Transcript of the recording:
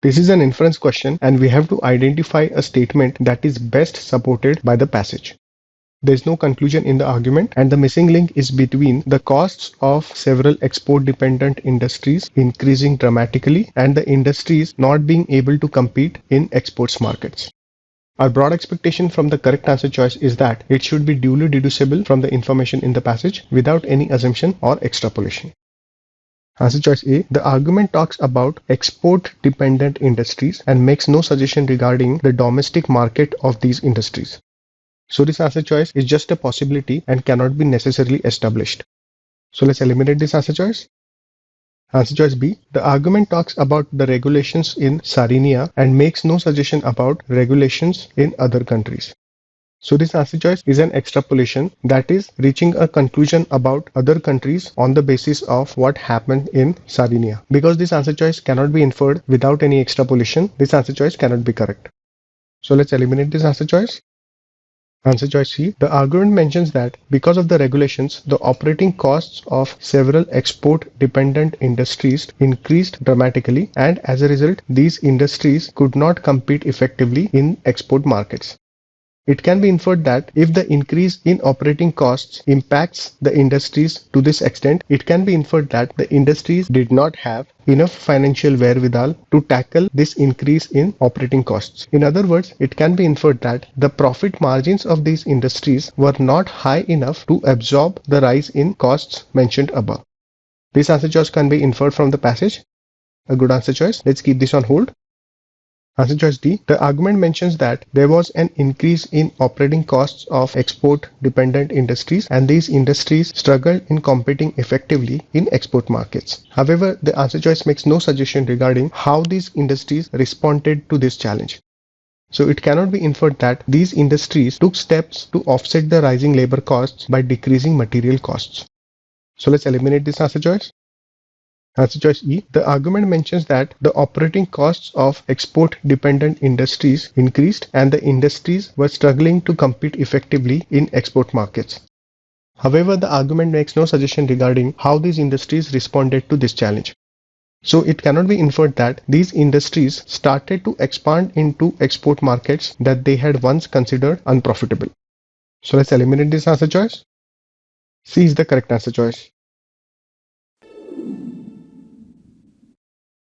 This is an inference question and we have to identify a statement that is best supported by the passage. There is no conclusion in the argument, and the missing link is between the costs of several export-dependent industries increasing dramatically and the industries not being able to compete in exports markets. Our broad expectation from the correct answer choice is that it should be duly deducible from the information in the passage without any assumption or extrapolation. Answer choice A. The argument talks about export-dependent industries and makes no suggestion regarding the domestic market of these industries. So this answer choice is just a possibility and cannot be necessarily established. So let's eliminate this answer choice. Answer choice B. The argument talks about the regulations in Sarinia and makes no suggestion about regulations in other countries. So this answer choice is an extrapolation, that is reaching a conclusion about other countries on the basis of what happened in Sarinia. Because this answer choice cannot be inferred without any extrapolation, this answer choice cannot be correct. So let's eliminate this answer choice. Answer choice C. The argument mentions that because of the regulations, the operating costs of several export-dependent industries increased dramatically, and as a result, these industries could not compete effectively in export markets. It can be inferred that if the increase in operating costs impacts the industries to this extent, it can be inferred that the industries did not have enough financial wherewithal to tackle this increase in operating costs. In other words, it can be inferred that the profit margins of these industries were not high enough to absorb the rise in costs mentioned above. This answer choice can be inferred from the passage. A good answer choice. Let's keep this on hold. Answer choice D. The argument mentions that there was an increase in operating costs of export-dependent industries and these industries struggled in competing effectively in export markets. However, the answer choice makes no suggestion regarding how these industries responded to this challenge. So it cannot be inferred that these industries took steps to offset the rising labor costs by decreasing material costs. So let's eliminate this answer choice. Answer choice E. The argument mentions that the operating costs of export-dependent industries increased and the industries were struggling to compete effectively in export markets. However, the argument makes no suggestion regarding how these industries responded to this challenge. So it cannot be inferred that these industries started to expand into export markets that they had once considered unprofitable. So let's eliminate this answer choice. C is the correct answer choice.